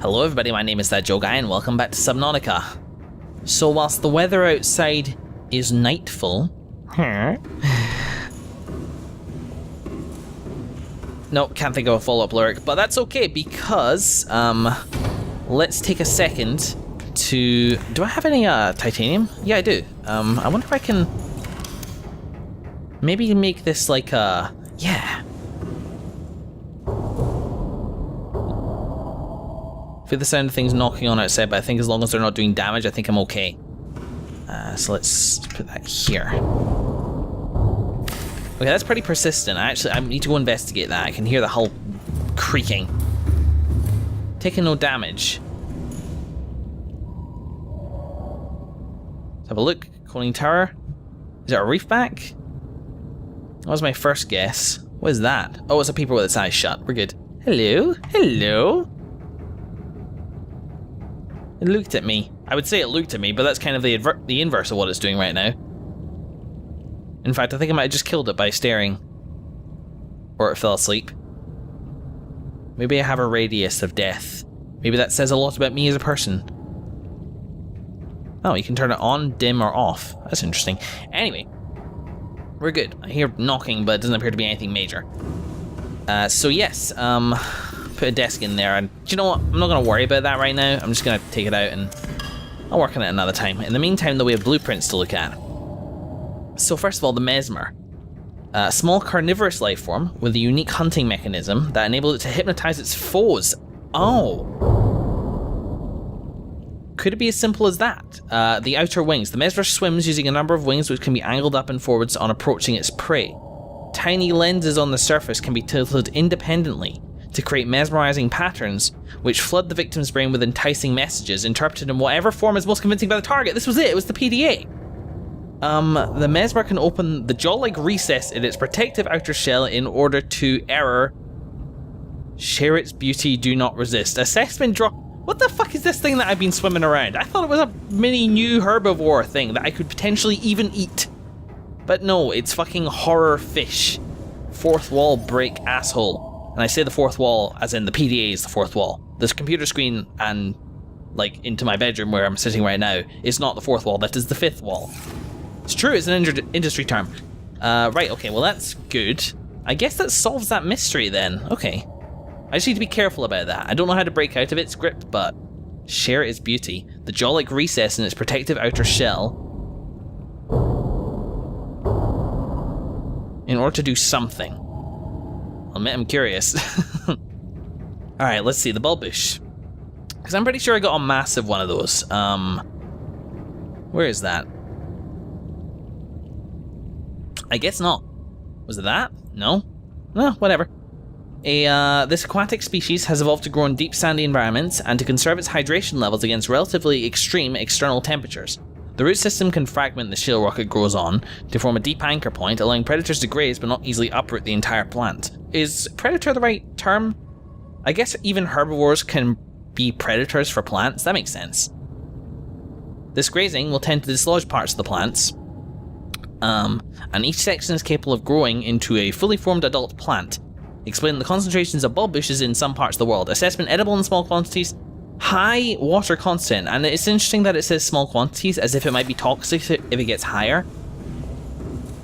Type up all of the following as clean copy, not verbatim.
Hello everybody, my name is That Joe Guy and welcome back to Subnautica. So whilst the weather outside is nightfall... Nope, can't think of a follow-up lyric, but that's okay because, let's take a second to... Do I have any, titanium? Yeah, I do. I wonder if I can... Maybe make this like a... Yeah. I feel the sound of things knocking on outside, but I think as long as they're not doing damage, I think I'm okay. So let's put that here. Okay, that's pretty persistent. I need to go investigate that. I can hear the hull creaking. Taking no damage. Let's have a look. Conning Tower. Is it a reef back? That was my first guess. What is that? Oh, it's a peeper with its eyes shut. We're good. Hello? Hello? It looked at me. I would say it looked at me, but that's kind of the inverse of what it's doing right now. In fact, I think I might have just killed it by staring. Or it fell asleep. Maybe I have a radius of death. Maybe that says a lot about me as a person. Oh, you can turn it on, dim, or off. That's interesting. Anyway. We're good. I hear knocking, but it doesn't appear to be anything major. So yes, put a desk in there, and do you know what? I'm not going to worry about that right now. I'm just going to take it out, and I'll work on it another time. In the meantime, though, we have blueprints to look at. So first of all, the Mesmer. A small carnivorous life form with a unique hunting mechanism that enables it to hypnotize its foes. Oh. Could it be as simple as that? The outer wings. The Mesmer swims using a number of wings which can be angled up and forwards on approaching its prey. Tiny lenses on the surface can be tilted independently to create mesmerizing patterns which flood the victim's brain with enticing messages interpreted in whatever form is most convincing by the target. This was it was the PDA. The Mesmer can open the jaw-like recess in its protective outer shell in order to share its beauty, do not resist. Assessment draw. What the fuck is this thing that I've been swimming around? I thought it was a mini new herbivore thing that I could potentially even eat. But no, it's fucking horror fish. Fourth wall break asshole. And I say the fourth wall as in the PDA is the fourth wall. This computer screen and like into my bedroom where I'm sitting right now is not the fourth wall, that is the fifth wall. It's true, it's an industry term. Right, okay, well that's good. I guess that solves that mystery then. Okay. I just need to be careful about that. I don't know how to break out of its grip, but share its beauty. The jaw-like recess in its protective outer shell in order to do something. I'll admit I'm curious. Alright, let's see, the bulbush. Because I'm pretty sure I got a massive one of those. Where is that? I guess not. Was it that? No? No, whatever. This aquatic species has evolved to grow in deep sandy environments and to conserve its hydration levels against relatively extreme external temperatures. The root system can fragment the shale rock it grows on to form a deep anchor point, allowing predators to graze but not easily uproot the entire plant. Is predator the right term? I guess even herbivores can be predators for plants, that makes sense. This grazing will tend to dislodge parts of the plants, and each section is capable of growing into a fully formed adult plant. Explain the concentrations of bulbushes in some parts of the world. Assessment edible in small quantities. High water content, and it's interesting that it says small quantities as if it might be toxic if it gets higher.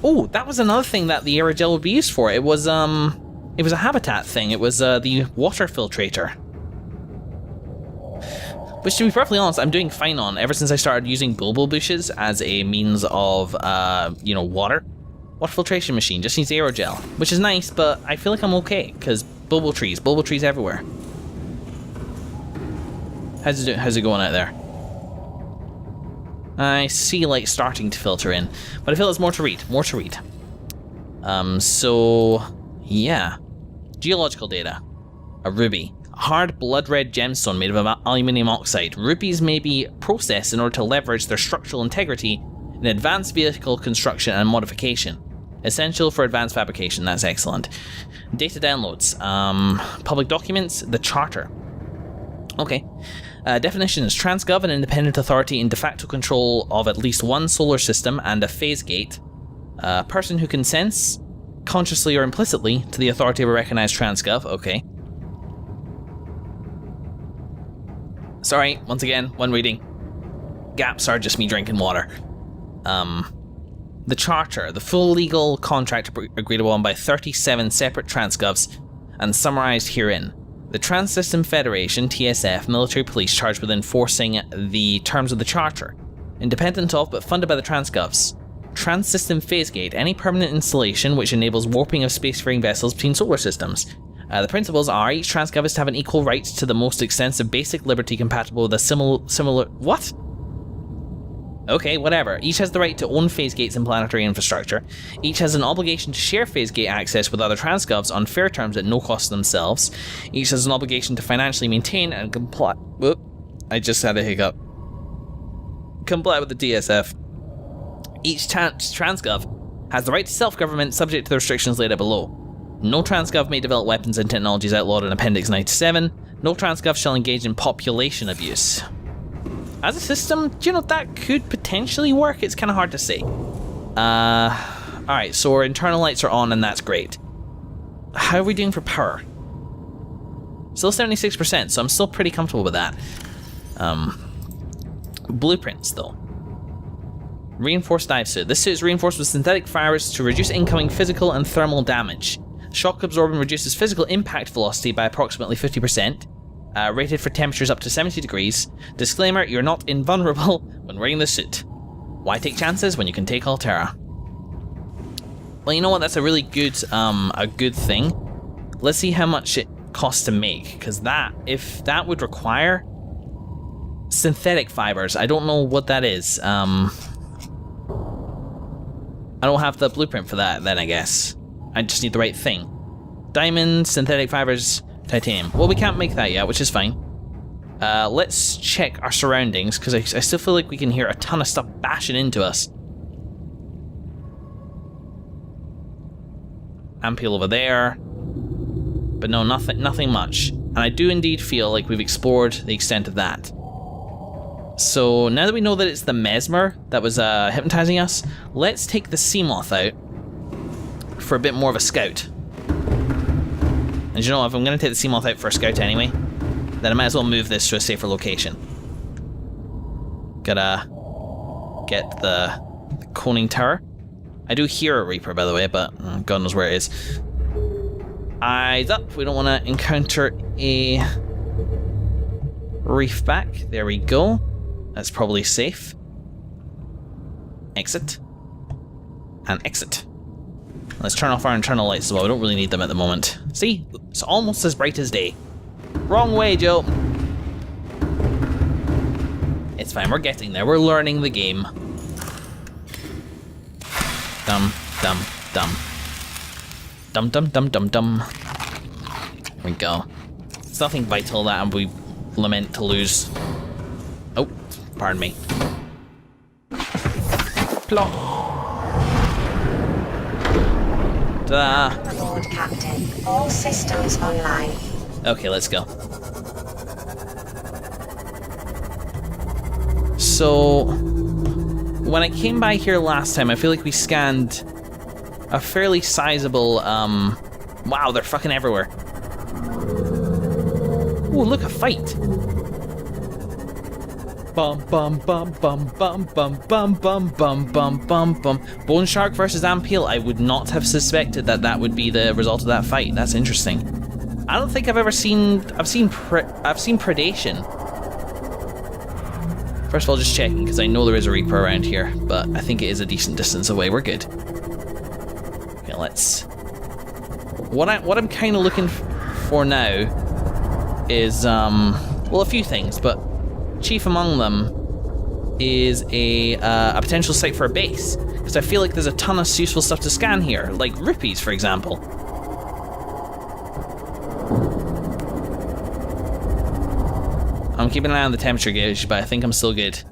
Oh, that was another thing that the aerogel would be used for. It was a habitat thing. It was the water filtrator. Which, to be perfectly honest, I'm doing fine on ever since I started using bulbushes as a means of, water. Water filtration machine just needs aerogel, which is nice, but I feel like I'm okay, because bulbul trees everywhere. How's it going out there? I see light starting to filter in, but I feel there's more to read. So, yeah. Geological data. A ruby. A hard blood red gemstone made of aluminium oxide. Rubies may be processed in order to leverage their structural integrity in advanced vehicle construction and modification. Essential for advanced fabrication, that's excellent. Data downloads. Public documents, the charter. Okay. Definitions: Transgov, an independent authority in de facto control of at least one solar system and a phase gate. Person who consents, consciously or implicitly, to the authority of a recognized Transgov. Okay. Sorry, once again, when reading. Gaps are just me drinking water. The Charter, the full legal contract agreed upon by 37 separate transgovs and summarised herein. The Trans-System Federation, TSF, military police charged with enforcing the terms of the Charter. Independent of, but funded by the transgovs. Trans-System Phasegate, any permanent installation which enables warping of spacefaring vessels between solar systems. The principles are, each transgov is to have an equal right to the most extensive basic liberty compatible with a similar... What? Okay, whatever. Each has the right to own phase gates and planetary infrastructure. Each has an obligation to share phase gate access with other transgovs on fair terms at no cost to themselves. Each has an obligation to financially maintain and comply... Whoop. I just had a hiccup. Comply with the DSF. Each transgov has the right to self-government subject to the restrictions laid out below. No transgov may develop weapons and technologies outlawed in Appendix 97. No transgov shall engage in population abuse. As a system, do you know, that could potentially work? It's kind of hard to say. Alright, so our internal lights are on and that's great. How are we doing for power? Still 76%, so I'm still pretty comfortable with that. Blueprints, though. Reinforced dive suit. This suit is reinforced with synthetic fibers to reduce incoming physical and thermal damage. Shock absorbing reduces physical impact velocity by approximately 50%. Rated for temperatures up to 70 degrees. Disclaimer, you're not invulnerable when wearing the suit. Why take chances when you can take Altera? Well, you know what, that's a really good, a good thing. Let's see how much it costs to make, because if that would require synthetic fibers, I don't know what that is. I don't have the blueprint for that, then I guess. I just need the right thing. Diamond, synthetic fibers, titanium. Well, we can't make that yet, which is fine. Let's check our surroundings, because I still feel like we can hear a ton of stuff bashing into us. Ampule over there. But no, nothing much. And I do indeed feel like we've explored the extent of that. So now that we know that it's the Mesmer that was hypnotizing us, let's take the Seamoth out for a bit more of a scout. And you know, if I'm going to take the Seamoth out for a scout anyway, then I might as well move this to a safer location. Gotta get the Conning Tower. I do hear a Reaper, by the way, but God knows where it is. Eyes up. We don't want to encounter a reef back. There we go. That's probably safe. Exit. And exit. Let's turn off our internal lights as well. We don't really need them at the moment. See? It's almost as bright as day. Wrong way, Joe. It's fine. We're getting there. We're learning the game. Dum, dum, dum. Dum, dum, dum, dum, dum. There we go. It's nothing vital that we lament to lose. Oh, pardon me. Plop. Report, Captain. All systems online. Okay, let's go. So, when I came by here last time, I feel like we scanned a fairly sizable, wow, they're fucking everywhere. Ooh, look, a fight. Bum bum bum bum bum bum bum bum bum bum bum bum. Bone Shark versus Ampule. I would not have suspected that would be the result of that fight. That's interesting. I don't think I've ever seen. I've seen predation. First of all, just checking because I know there is a Reaper around here, but I think it is a decent distance away. We're good. Okay, let's. What I'm kind of looking for now is well, a few things, but chief among them is a potential site for a base, because I feel like there's a ton of useful stuff to scan here, like rupees, for example. I'm keeping an eye on the temperature gauge, but I think I'm still good.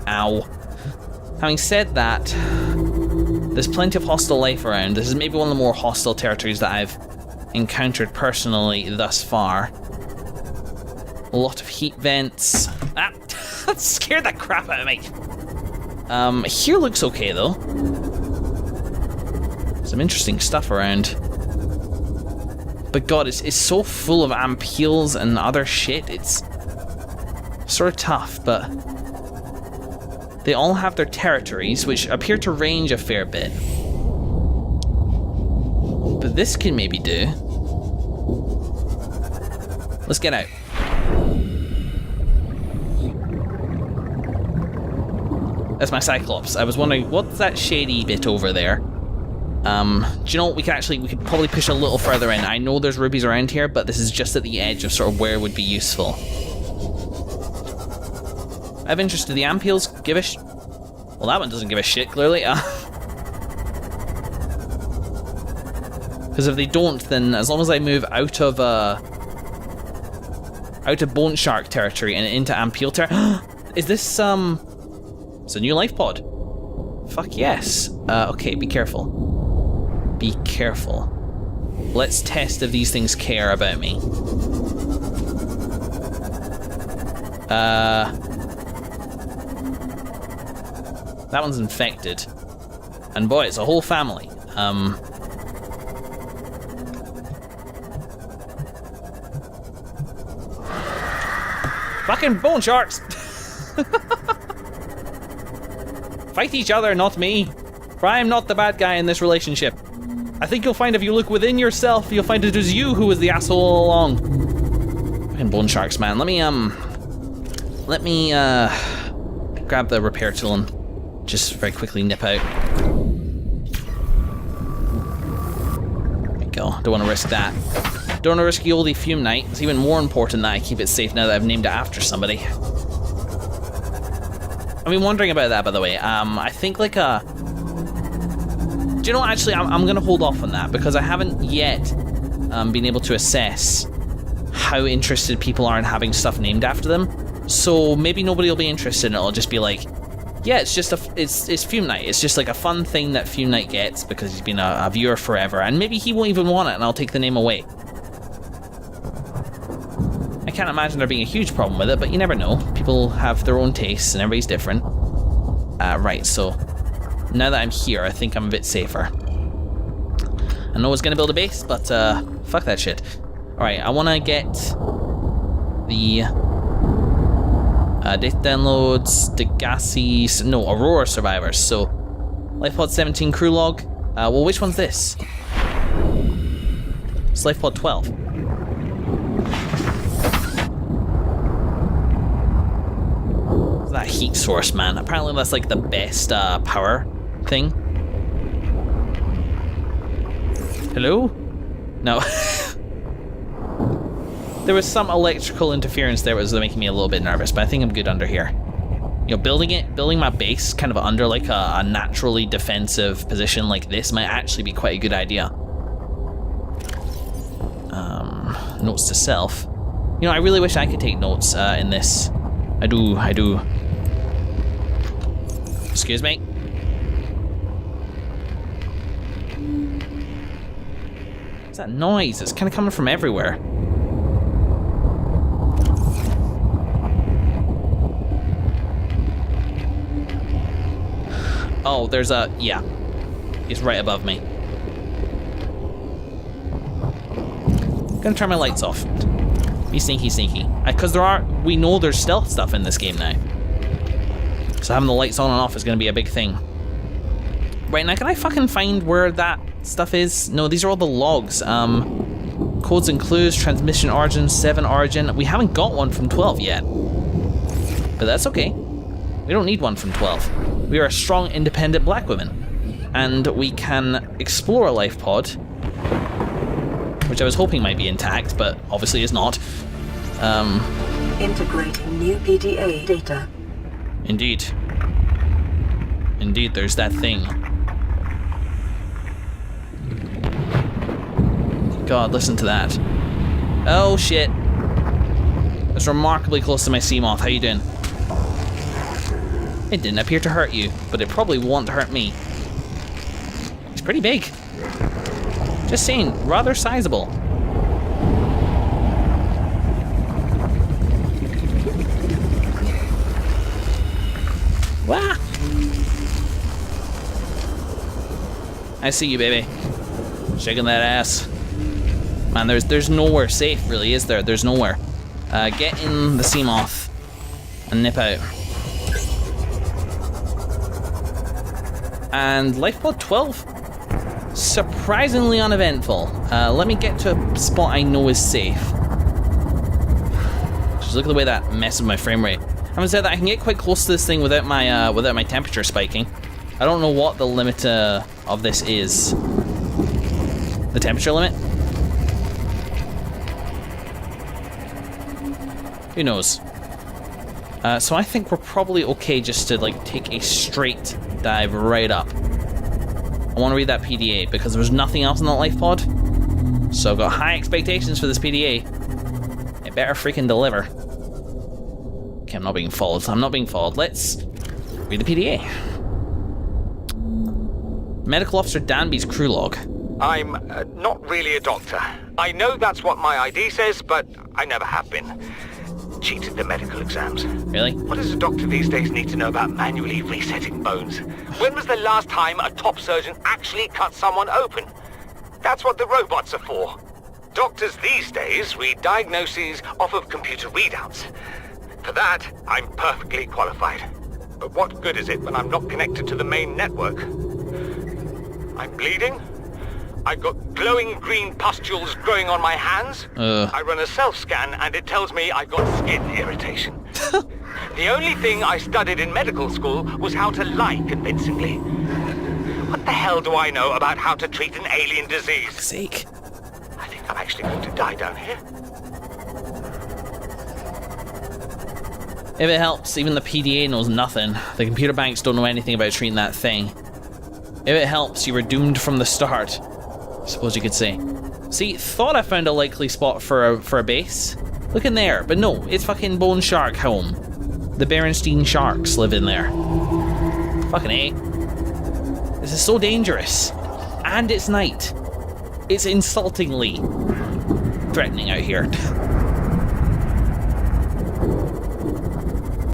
Ow. Having said that, there's plenty of hostile life around. This is maybe one of the more hostile territories that I've encountered personally thus far. A lot of heat vents. Ah, that scared the crap out of me. Here looks okay though. Some interesting stuff around. But God, it's so full of ampules and other shit. It's sort of tough, but they all have their territories, which appear to range a fair bit. But this can maybe do. Let's get out. That's my Cyclops. I was wondering, what's that shady bit over there? Do you know what? We could probably push a little further in. I know there's rubies around here, but this is just at the edge of sort of where it would be useful. I have interest in the ampules. Give a well, that one doesn't give a shit, clearly. Because if they don't, then as long as I move out of bone shark territory and into ampule territory... Is this, It's a new life pod. Fuck yes. Okay, be careful. Be careful. Let's test if these things care about me. That one's infected. And boy, it's a whole family. Fucking bone sharks! Fight each other, not me. For I am not the bad guy in this relationship. I think you'll find if you look within yourself, you'll find it was you who was the asshole all along. Fucking bone sharks, man. Let me grab the repair tool and just very quickly nip out. There we go. Don't want to risk that. Don't want to risk the oldie fume night. It's even more important that I keep it safe now that I've named it after somebody. I've been wondering about that, by the way. I think like a... Do you know what, actually, I'm going to hold off on that because I haven't yet been able to assess how interested people are in having stuff named after them. So maybe nobody will be interested and it'll just be like, yeah, it's just it's Fume Night. It's just like a fun thing that Fume Night gets because he's been a viewer forever, and maybe he won't even want it and I'll take the name away. I can't imagine there being a huge problem with it, but you never know. People have their own tastes and everybody's different. Right, so now that I'm here, I think I'm a bit safer. I know I was going to build a base, but fuck that shit. Alright, I want to get the data downloads, Degassi, no, Aurora survivors. So, LifePod 17 crew log. Well, which one's this? It's LifePod 12. That heat source, man. Apparently that's like the best power thing. Hello? No. There was some electrical interference there that was making me a little bit nervous, but I think I'm good under here. You know, building my base kind of under like a naturally defensive position like this might actually be quite a good idea. Notes to self. You know, I really wish I could take notes in this. I do. Excuse me. What's that noise? It's kind of coming from everywhere. Oh, there's a... yeah. It's right above me. Gonna turn my lights off. Be sneaky. Because we know there's stealth stuff in this game now. So having the lights on and off is going to be a big thing. Right, now can I fucking find where that stuff is? No, these are all the logs. Codes and clues, transmission origin, 7 origin. We haven't got one from 12 yet. But that's okay. We don't need one from 12. We are a strong, independent black woman. And we can explore a life pod. Which I was hoping might be intact, but obviously is not. Integrating new PDA data. Indeed, there's that thing. God, listen to that. Oh shit. That's remarkably close to my Seamoth. How you doing? It didn't appear to hurt you, but it probably won't hurt me. It's pretty big. Just saying, rather sizable. Wah! I see you, baby. Shaking that ass. Man, there's nowhere safe, really, is there? There's nowhere. Get in the sea moth and nip out. And life pod 12. Surprisingly uneventful. Let me get to a spot I know is safe. Just look at the way that messes with my frame rate. Having said that, I can get quite close to this thing without my temperature spiking. I don't know what the limit of this is. The temperature limit? Who knows? So I think we're probably okay just to like take a straight dive right up. I want to read that PDA because there's nothing else in that life pod. So I've got high expectations for this PDA. It better freaking deliver. Okay, I'm not being followed. Let's read the PDA. Medical Officer Danby's crew log. I'm not really a doctor. I know that's what my ID says, but I never have been. Cheated the medical exams. Really? What does a doctor these days need to know about manually resetting bones? When was the last time a top surgeon actually cut someone open? That's what the robots are for. Doctors these days read diagnoses off of computer readouts. For that, I'm perfectly qualified. But what good is it when I'm not connected to the main network? I'm bleeding. I've got glowing green pustules growing on my hands. I run a self-scan and it tells me I've got skin irritation. The only thing I studied in medical school was how to lie convincingly. What the hell do I know about how to treat an alien disease? For fuck's sake. I think I'm actually going to die down here. If it helps, even the PDA knows nothing. The computer banks don't know anything about treating that thing. If it helps, you were doomed from the start, I suppose you could say. See, thought I found a likely spot for a base. Look in there, but no, it's fucking Bone Shark home. The Berenstein sharks live in there. Fucking A. This is so dangerous. And it's night. It's insultingly threatening out here.